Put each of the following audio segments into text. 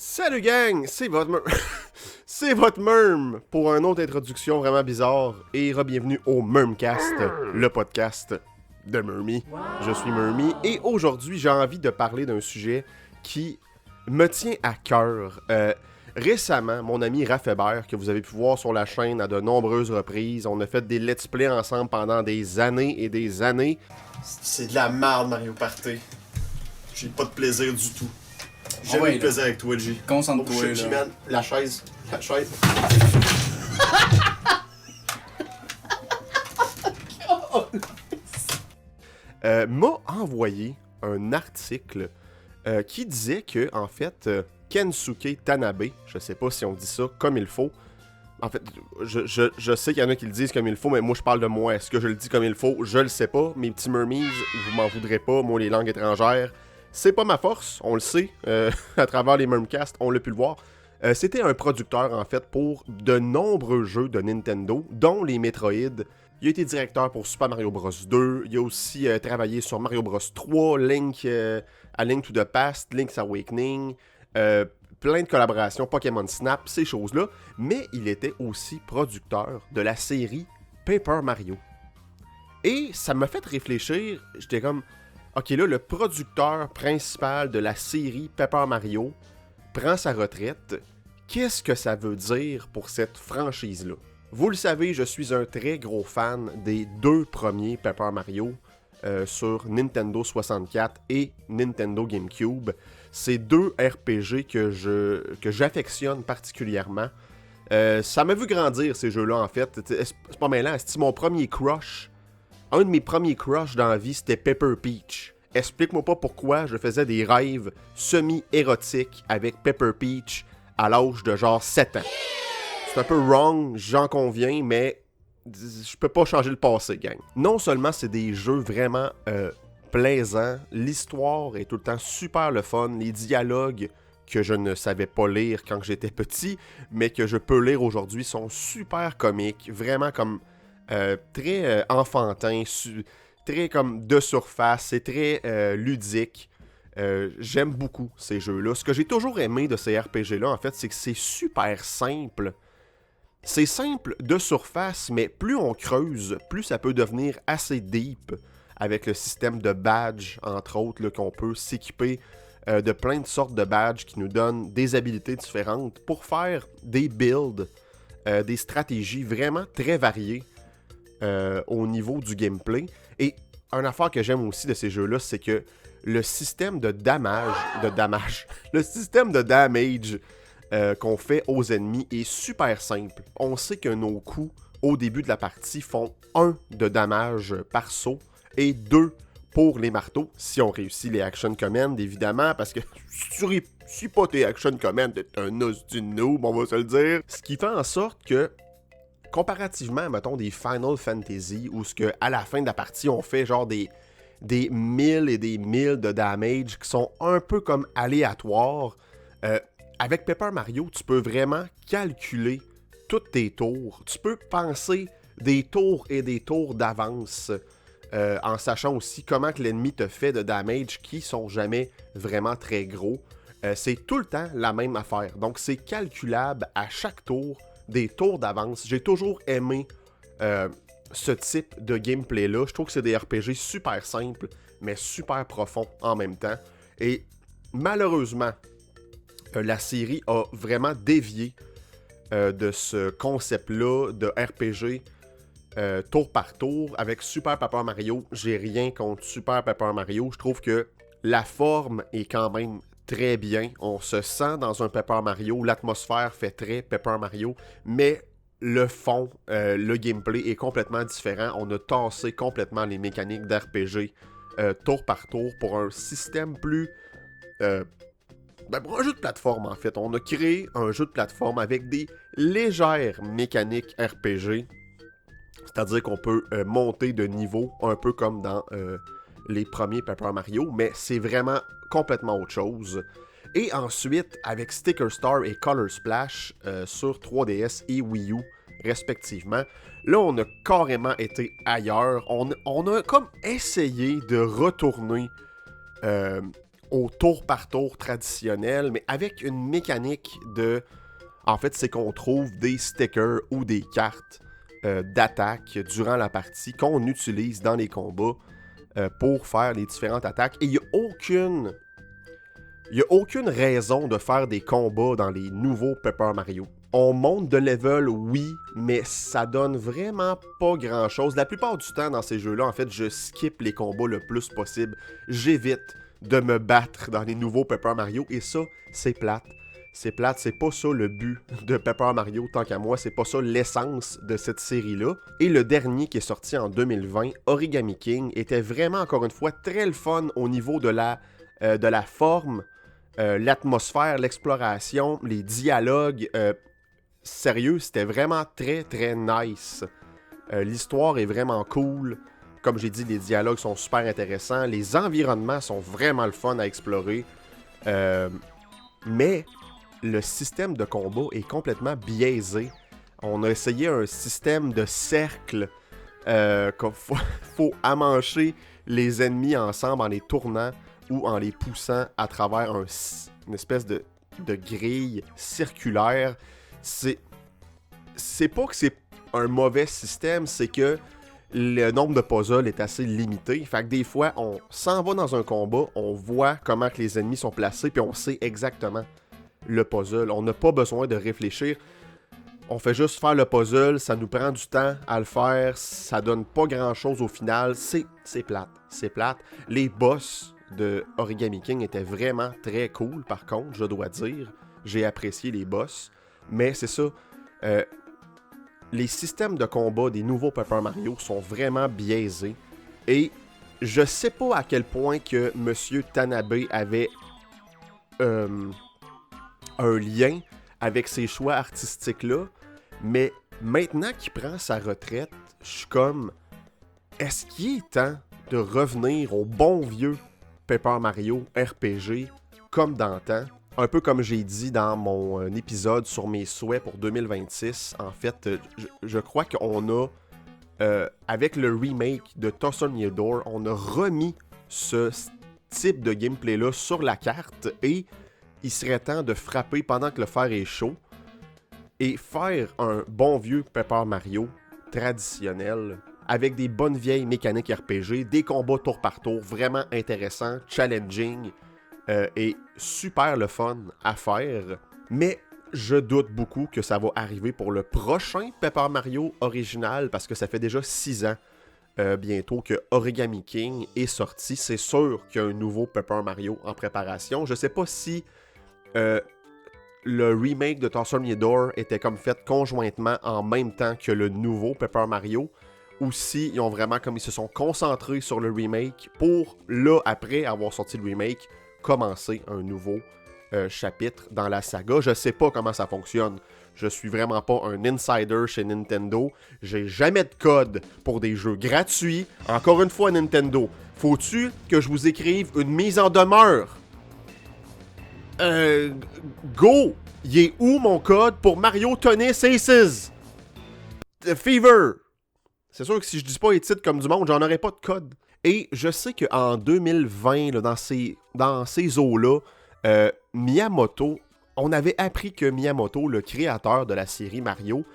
Salut gang, c'est votre c'est votre Merm pour une autre introduction vraiment bizarre et re-bienvenue au Mermcast, le podcast de Mermy. Je suis Mermy et aujourd'hui j'ai envie de parler d'un sujet qui me tient à cœur. Récemment, mon ami Raph Hébert, que vous avez pu voir sur la chaîne à de nombreuses reprises, on a fait des let's play ensemble pendant des années et des années. C'est de la merde Mario Party. J'ai pas de plaisir du tout. J'ai jamais eu de plaisir avec toi, G. Concentre-toi, là. G-Man, la chaise. M'a envoyé un article qui disait que, en fait, Kensuke Tanabe, je sais pas si on dit ça comme il faut. En fait, je sais qu'il y en a qui le disent comme il faut, mais moi je parle de moi. Est-ce que je le dis comme il faut? Je le sais pas. Mes petits mermies, vous m'en voudrez pas. Moi, les langues étrangères, c'est pas ma force, on le sait. À travers les Mermcasts, on l'a pu le voir. C'était un producteur, en fait, pour de nombreux jeux de Nintendo, dont les Metroid. Il a été directeur pour Super Mario Bros. 2. Il a aussi travaillé sur Mario Bros. 3, Link à Link to the Past, Link's Awakening, plein de collaborations, Pokémon Snap, ces choses-là. Mais il était aussi producteur de la série Paper Mario. Et ça m'a fait réfléchir, j'étais comme... Ok, là, le producteur principal de la série Paper Mario prend sa retraite. Qu'est-ce que ça veut dire pour cette franchise-là? Vous le savez, je suis un très gros fan des deux premiers Paper Mario sur Nintendo 64 et Nintendo GameCube. C'est deux RPG que j'affectionne particulièrement. Ça m'a vu grandir, ces jeux-là, en fait. C'est pas mêlant. C'est mon premier crush. Un de mes premiers crushs dans la vie, c'était Pepper Peach. Explique-moi pas pourquoi je faisais des rêves semi-érotiques avec Pepper Peach à l'âge de genre 7 ans. C'est un peu wrong, j'en conviens, mais je peux pas changer le passé, gang. Non seulement c'est des jeux vraiment plaisants, l'histoire est tout le temps super le fun, les dialogues que je ne savais pas lire quand j'étais petit, mais que je peux lire aujourd'hui sont super comiques, vraiment comme... très enfantin, très comme de surface, c'est très ludique. J'aime beaucoup ces jeux-là. Ce que j'ai toujours aimé de ces RPG-là, en fait, c'est que c'est super simple. C'est simple de surface, mais plus on creuse, plus ça peut devenir assez deep avec le système de badges, entre autres, là, qu'on peut s'équiper de plein de sortes de badges qui nous donnent des habilités différentes pour faire des builds, des stratégies vraiment très variées. Au niveau du gameplay. Et une affaire que j'aime aussi de ces jeux-là, c'est que le système de damage, le système de damage qu'on fait aux ennemis est super simple. On sait que nos coups au début de la partie font 1 de damage par saut et 2 pour les marteaux, si on réussit les action commands, évidemment, parce que si tu réussis pas tes action commands, t'es un os du noob, on va se le dire. Ce qui fait en sorte que comparativement, mettons, des Final Fantasy, où ce que à la fin de la partie, on fait genre des 1000 et des 1000 de damage qui sont un peu comme aléatoires, avec Paper Mario, tu peux vraiment calculer tous tes tours. Tu peux penser des tours et des tours d'avance, en sachant aussi comment que l'ennemi te fait de damage qui sont jamais vraiment très gros. C'est tout le temps la même affaire. Donc, c'est calculable à chaque tour, des tours d'avance. J'ai toujours aimé ce type de gameplay-là. Je trouve que c'est des RPG super simples, mais super profonds en même temps. Et malheureusement, la série a vraiment dévié de ce concept-là de RPG tour par tour. Avec Super Paper Mario, j'ai rien contre Super Paper Mario. Je trouve que la forme est quand même très bien. On se sent dans un Paper Mario. L'atmosphère fait très Paper Mario. Mais le fond, le gameplay est complètement différent. On a tassé complètement les mécaniques d'RPG tour par tour pour un système plus... pour un jeu de plateforme, en fait. On a créé un jeu de plateforme avec des légères mécaniques RPG. C'est-à-dire qu'on peut monter de niveau, un peu comme dans les premiers Paper Mario, mais c'est vraiment complètement autre chose. Et ensuite, avec Sticker Star et Color Splash sur 3DS et Wii U, respectivement, là, on a carrément été ailleurs. On a comme essayé de retourner au tour par tour traditionnel, mais avec une mécanique de... En fait, c'est qu'on trouve des stickers ou des cartes d'attaque durant la partie qu'on utilise dans les combats pour faire les différentes attaques. Et il n'y a aucune raison de faire des combats dans les nouveaux Paper Mario. On monte de level, oui, mais ça donne vraiment pas grand-chose. La plupart du temps, dans ces jeux-là, en fait, je skip les combats le plus possible. J'évite de me battre dans les nouveaux Paper Mario, et ça, c'est plate. C'est plate, c'est pas ça le but de Paper Mario, tant qu'à moi, c'est pas ça l'essence de cette série-là. Et le dernier qui est sorti en 2020, Origami King, était vraiment, encore une fois, très le fun au niveau de la forme, l'atmosphère, l'exploration, les dialogues. Sérieux, c'était vraiment très très nice. L'histoire est vraiment cool. Comme j'ai dit, les dialogues sont super intéressants. Les environnements sont vraiment le fun à explorer. Mais le système de combat est complètement biaisé. On a essayé un système de cercle qu'il faut amancher les ennemis ensemble en les tournant ou en les poussant à travers une espèce de grille circulaire. C'est pas que c'est un mauvais système, c'est que le nombre de puzzles est assez limité. Fait que des fois, on s'en va dans un combat, on voit comment que les ennemis sont placés, puis on sait exactement le puzzle. On n'a pas besoin de réfléchir. On fait juste faire le puzzle, ça nous prend du temps à le faire, ça donne pas grand-chose au final. C'est plate. C'est plate. Les boss de Origami King étaient vraiment très cool, par contre, je dois dire. J'ai apprécié les boss. Mais c'est ça, les systèmes de combat des nouveaux Paper Mario sont vraiment biaisés. Et je sais pas à quel point que M. Tanabe avait un lien avec ces choix artistiques-là. Mais maintenant qu'il prend sa retraite, je suis comme... Est-ce qu'il est temps de revenir au bon vieux Paper Mario RPG comme d'antan? Un peu comme j'ai dit dans mon épisode sur mes souhaits pour 2026, en fait, je crois qu'on a, avec le remake de Toss on Your Door, on a remis ce type de gameplay-là sur la carte et il serait temps de frapper pendant que le fer est chaud et faire un bon vieux Paper Mario traditionnel avec des bonnes vieilles mécaniques RPG, des combats tour par tour vraiment intéressants, challenging, est super le fun à faire, mais je doute beaucoup que ça va arriver pour le prochain Paper Mario original, parce que ça fait déjà 6 ans bientôt que Origami King est sorti. C'est sûr qu'il y a un nouveau Paper Mario en préparation. Je sais pas si le remake de Toss on Your Door était comme fait conjointement en même temps que le nouveau Paper Mario, ou si ils ont vraiment, comme ils se sont concentrés sur le remake pour, là, après avoir sorti le remake, commencer un nouveau chapitre dans la saga. Je sais pas comment ça fonctionne. Je suis vraiment pas un insider chez Nintendo. J'ai jamais de code pour des jeux gratuits. Encore une fois, Nintendo, faut-tu que je vous écrive une mise en demeure? Go! Il est où mon code pour Mario Tennis Aces? Fever! C'est sûr que si je dis pas les titres comme du monde, j'en aurais pas de code. Et je sais qu'en 2020, là, dans ces eaux-là, Miyamoto, on avait appris que Miyamoto, le créateur de la série Mario,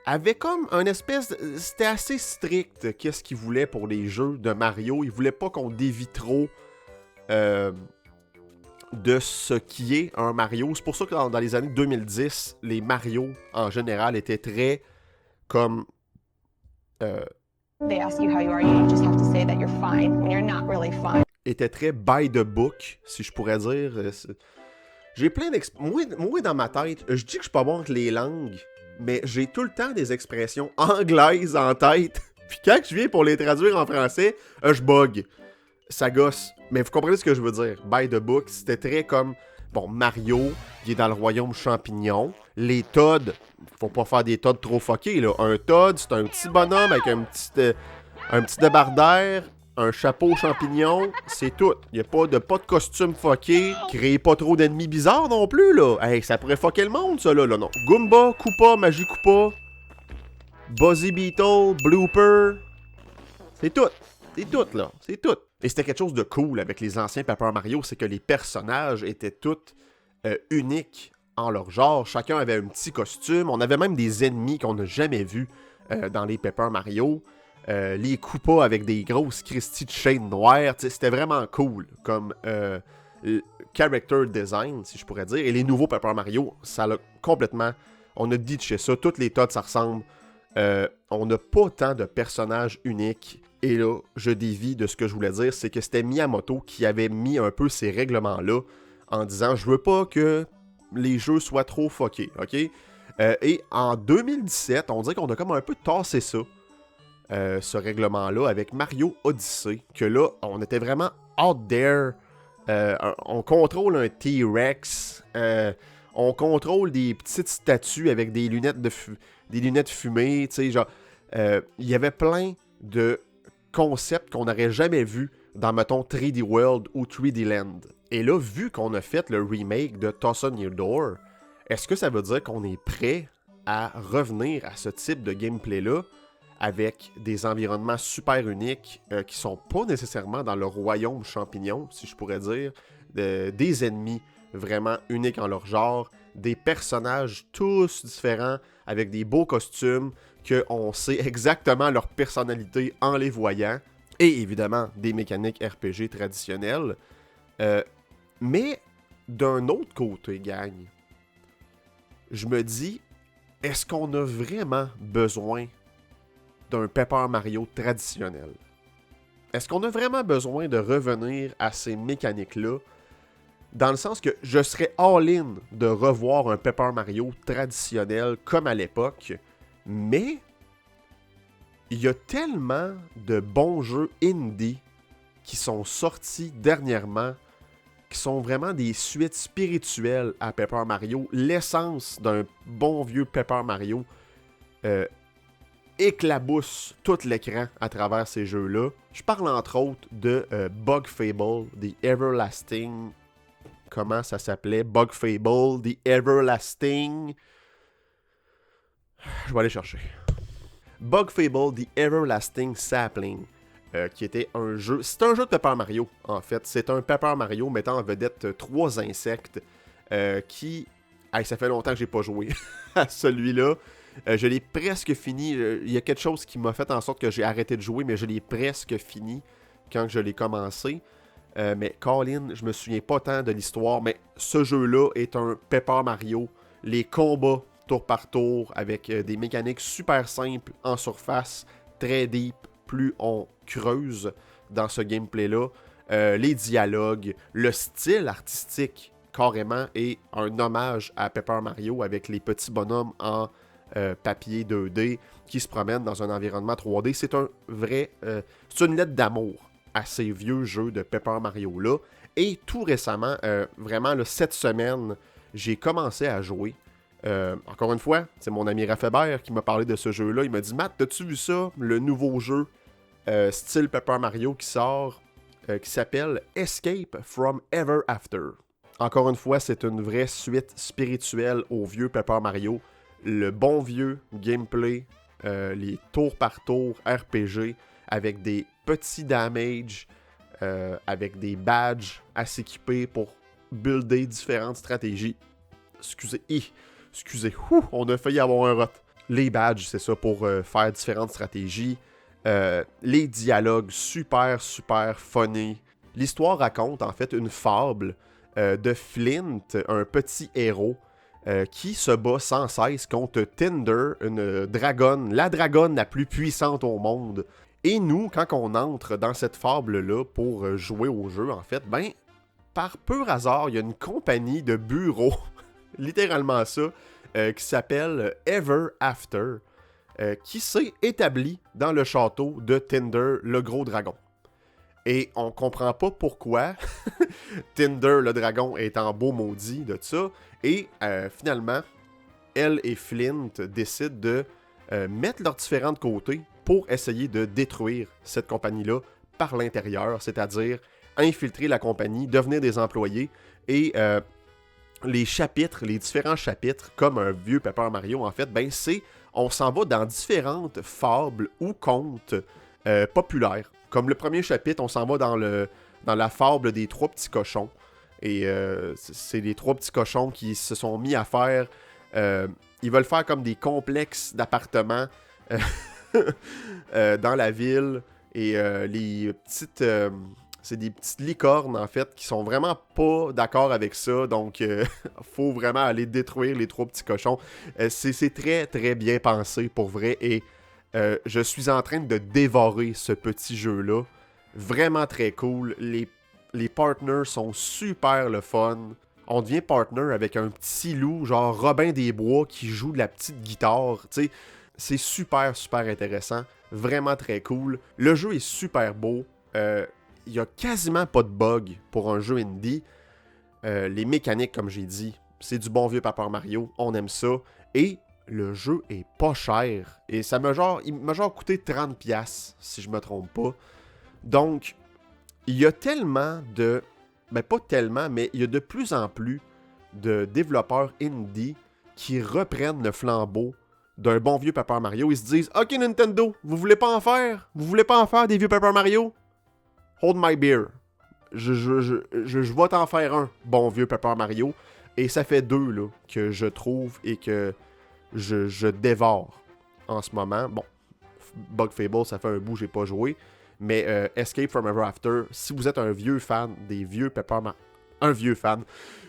avait comme un espèce... C'était assez strict qu'est-ce qu'il voulait pour les jeux de Mario. Il voulait pas qu'on dévie trop de ce qui est un Mario. C'est pour ça que dans les années 2010, les Mario, en général, étaient très comme... They ask you how you are, you just have to say that you're fine when you're not really fine. Était très by the book, si je pourrais dire. J'ai plein d'expressions. Moi, dans ma tête, je dis que je suis pas bon avec les langues, mais j'ai tout le temps des expressions anglaises en tête. Puis quand je viens pour les traduire en français, je bug. Ça gosse. Mais vous comprenez ce que je veux dire. By the book, c'était très comme... Bon, Mario, il est dans le royaume champignon. Les Toads, faut pas faire des Toads trop fuckés, là. Un Toad, c'est un petit bonhomme avec un petit débardeur, un chapeau champignon, c'est tout. Il n'y a pas de costume fucké. Créez pas trop d'ennemis bizarres non plus, là. Hey, ça pourrait fucker le monde, ça, là. Non. Goomba, Koopa, Magie Koopa, Buzzy Beetle, Blooper. C'est tout. C'est tout, là. C'est tout. Et c'était quelque chose de cool avec les anciens Paper Mario, c'est que les personnages étaient tous uniques en leur genre. Chacun avait un petit costume. On avait même des ennemis qu'on n'a jamais vus dans les Paper Mario. Les Koopas avec des grosses Christie de chaînes noires. C'était vraiment cool comme character design, si je pourrais dire. Et les nouveaux Paper Mario, ça l'a complètement... On a ditché ça. Toutes les Toads, ça ressemble. On n'a pas tant de personnages uniques. Et là, je dévie de ce que je voulais dire. C'est que c'était Miyamoto qui avait mis un peu ces règlements-là en disant « Je veux pas que les jeux soient trop fuckés. » OK? Et en 2017, on dirait qu'on a comme un peu tassé ça. Ce règlement-là avec Mario Odyssey. Que là, on était vraiment out there. On contrôle un T-Rex. On contrôle des petites statues avec des lunettes fumées. Tu sais, genre, il y avait plein de concepts qu'on n'aurait jamais vus dans, mettons, 3D World ou 3D Land. Et là, vu qu'on a fait le remake de Toss on Your Door, est-ce que ça veut dire qu'on est prêt à revenir à ce type de gameplay-là avec des environnements super uniques qui sont pas nécessairement dans le royaume champignon, si je pourrais dire, des ennemis vraiment uniques en leur genre, des personnages tous différents avec des beaux costumes qu'on sait exactement leur personnalité en les voyant, et évidemment des mécaniques RPG traditionnelles. Mais d'un autre côté, gang, je me dis, est-ce qu'on a vraiment besoin d'un Paper Mario traditionnel? Est-ce qu'on a vraiment besoin de revenir à ces mécaniques-là? Dans le sens que je serais all-in de revoir un Paper Mario traditionnel comme à l'époque, mais il y a tellement de bons jeux indie qui sont sortis dernièrement, qui sont vraiment des suites spirituelles à Paper Mario. L'essence d'un bon vieux Paper Mario éclabousse tout l'écran à travers ces jeux-là. Je parle entre autres de Bug Fable, The Everlasting... Comment ça s'appelait? Bug Fable, The Everlasting... Je vais aller chercher. Bug Fable, The Everlasting Sapling, qui était un jeu... C'est un jeu de Paper Mario, en fait. C'est un Paper Mario mettant en vedette 3 insectes qui... Hey, ça fait longtemps que j'ai pas joué à celui-là. Je l'ai presque fini. Il y a quelque chose qui m'a fait en sorte que j'ai arrêté de jouer, mais je l'ai presque fini quand je l'ai commencé. Mais Colin, je me souviens pas tant de l'histoire, mais ce jeu-là est un Paper Mario. Les combats tour par tour avec des mécaniques super simples en surface, très deep, plus on creuse dans ce gameplay-là. Les dialogues, le style artistique carrément est un hommage à Paper Mario avec les petits bonhommes en papier 2D qui se promènent dans un environnement 3D. C'est un vrai... c'est une lettre d'amour à ces vieux jeux de Paper Mario-là. Et tout récemment, vraiment là, cette semaine, j'ai commencé à jouer. Encore une fois, c'est mon ami Raph Hébert qui m'a parlé de ce jeu-là. Il m'a dit « Matt, t'as-tu vu ça? Le nouveau jeu style Paper Mario qui sort, qui s'appelle Escape from Ever After. » Encore une fois, c'est une vraie suite spirituelle au vieux Paper Mario. Le bon vieux gameplay, les tour par tour RPG avec des petits damage, avec des badges à s'équiper pour builder différentes stratégies. Excusez, on a failli avoir un rot. Les badges, c'est ça, pour faire différentes stratégies. Les dialogues super funny. L'histoire raconte en fait une fable de Flint, un petit héros, qui se bat sans cesse contre Tinder, une dragonne, la dragonne la plus puissante au monde. Et nous, quand on entre dans cette fable-là pour jouer au jeu, en fait, ben, par pur hasard, il y a une compagnie de bureaux, littéralement ça, qui s'appelle Ever After, qui s'est établie dans le château de Tinder, le gros dragon. Et on comprend pas pourquoi Tinder, le dragon, est en beau maudit de ça. Et finalement, elle et Flint décident de mettre leurs différents côtés pour essayer de détruire cette compagnie-là par l'intérieur, c'est-à-dire infiltrer la compagnie, devenir des employés et les différents chapitres, comme un vieux Paper Mario en fait, ben on s'en va dans différentes fables ou contes populaires Comme le premier chapitre, on s'en va dans la fable des 3 petits cochons. Et c'est les 3 petits cochons qui se sont mis à faire... ils veulent faire comme des complexes d'appartements dans la ville. Et les petites... c'est des petites licornes, en fait, qui sont vraiment pas d'accord avec ça. Donc, faut vraiment aller détruire les 3 petits cochons. C'est très, très bien pensé, pour vrai. Et je suis en train de dévorer ce petit jeu-là. Vraiment très cool. Les partners sont super le fun. On devient partner avec un petit loup, genre Robin des Bois, qui joue de la petite guitare. Tu sais, c'est super, super intéressant. Vraiment très cool. Le jeu est super beau. Il y a quasiment pas de bugs pour un jeu indie. Les mécaniques, comme j'ai dit, c'est du bon vieux Paper Mario. On aime ça. Et le jeu est pas cher. Et il m'a genre coûté 30$, si je me trompe pas. Donc, il y a tellement de... Ben, pas tellement, mais il y a de plus en plus de développeurs indie qui reprennent le flambeau d'un bon vieux Paper Mario. Ils se disent « Ok, Nintendo, vous voulez pas en faire? Vous voulez pas en faire des vieux Paper Mario? Hold my beer. Je vais t'en faire un bon vieux Paper Mario. » Et ça fait 2 là, que je trouve et que je dévore en ce moment. Bon, Bug Fable, ça fait un bout que j'ai pas joué. Mais Escape from Ever After, si vous êtes un vieux fan des vieux Paper Mario... Un vieux fan.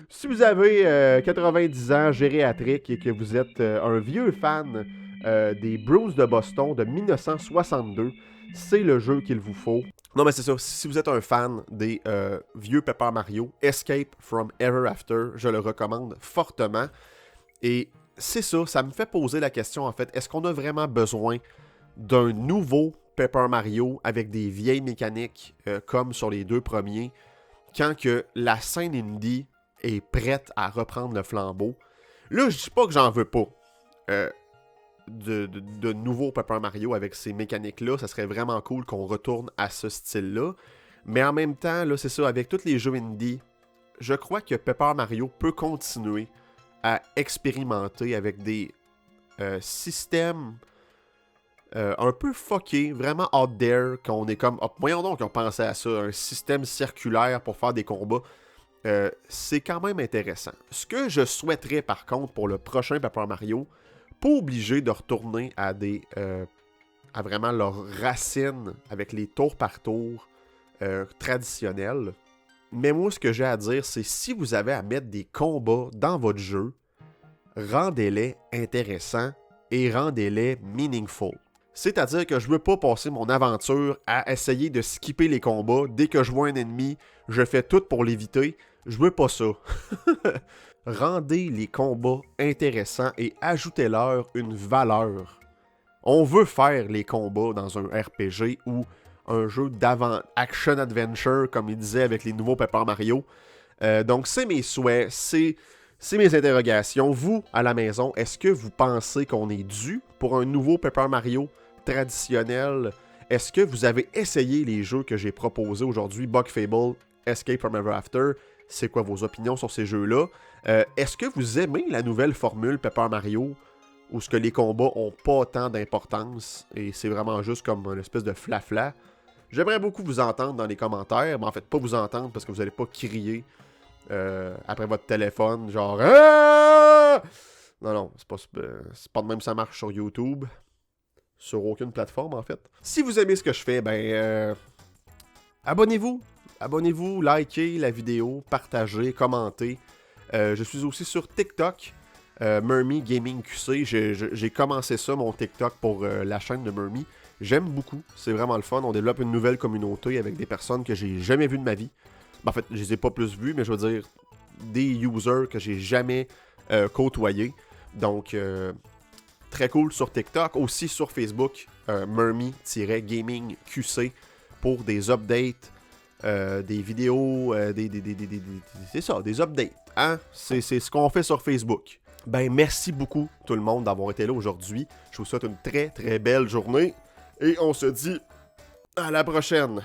Si vous avez 90 ans, gériatrique, et que vous êtes un vieux fan des Bruins de Boston de 1962, c'est le jeu qu'il vous faut. Non, mais c'est ça. Si vous êtes un fan des vieux Paper Mario, Escape from Ever After, je le recommande fortement. Et c'est ça, ça me fait poser la question, en fait, est-ce qu'on a vraiment besoin d'un nouveau Paper Mario avec des vieilles mécaniques comme sur les 2 premiers, quand que la scène indie est prête à reprendre le flambeau? Là, je dis pas que j'en veux pas de nouveaux Paper Mario avec ces mécaniques-là. Ça serait vraiment cool qu'on retourne à ce style-là. Mais en même temps, là, c'est ça, avec tous les jeux indie, je crois que Paper Mario peut continuer à expérimenter avec des systèmes un peu fucké, vraiment out there, qu'on est comme, oh, voyons donc, on pensait à ça, un système circulaire pour faire des combats. C'est quand même intéressant. Ce que je souhaiterais par contre pour le prochain Paper Mario, pas obligé de retourner à à vraiment leurs racines avec les tour par tour traditionnels. Mais moi, ce que j'ai à dire, c'est si vous avez à mettre des combats dans votre jeu, rendez-les intéressants et rendez-les meaningful. C'est-à-dire que je veux pas passer mon aventure à essayer de skipper les combats. Dès que je vois un ennemi, je fais tout pour l'éviter. Je veux pas ça. Rendez les combats intéressants et ajoutez-leur une valeur. On veut faire les combats dans un RPG ou un jeu action-adventure, comme il disait avec les nouveaux Paper Mario. Donc c'est mes souhaits, c'est mes interrogations. Vous, à la maison, est-ce que vous pensez qu'on est dû pour un nouveau Paper Mario traditionnel? Est-ce que vous avez essayé les jeux que j'ai proposés aujourd'hui, Bug Fable, Escape from Ever After? C'est quoi vos opinions sur ces jeux-là? Est-ce que vous aimez la nouvelle formule Paper Mario, où ce que les combats ont pas tant d'importance et c'est vraiment juste comme une espèce de flafla? J'aimerais beaucoup vous entendre dans les commentaires, mais en fait pas vous entendre parce que vous n'allez pas crier après votre téléphone, genre ah! Non, c'est pas de même ça marche sur YouTube. Sur aucune plateforme, en fait. Si vous aimez ce que je fais, ben... abonnez-vous. Abonnez-vous, likez la vidéo, partagez, commentez. Je suis aussi sur TikTok, Murmy Gaming QC. J'ai commencé ça, mon TikTok, pour la chaîne de Murmy. J'aime beaucoup, c'est vraiment le fun. On développe une nouvelle communauté avec des personnes que j'ai jamais vues de ma vie. En fait, je les ai pas plus vues, mais je veux dire, des users que j'ai jamais côtoyés. Donc... très cool sur TikTok, aussi sur Facebook, Murmy-Gaming QC pour des updates, des vidéos, c'est ça, des updates. Hein? C'est ce qu'on fait sur Facebook. Ben, merci beaucoup tout le monde d'avoir été là aujourd'hui. Je vous souhaite une très très belle journée et on se dit à la prochaine.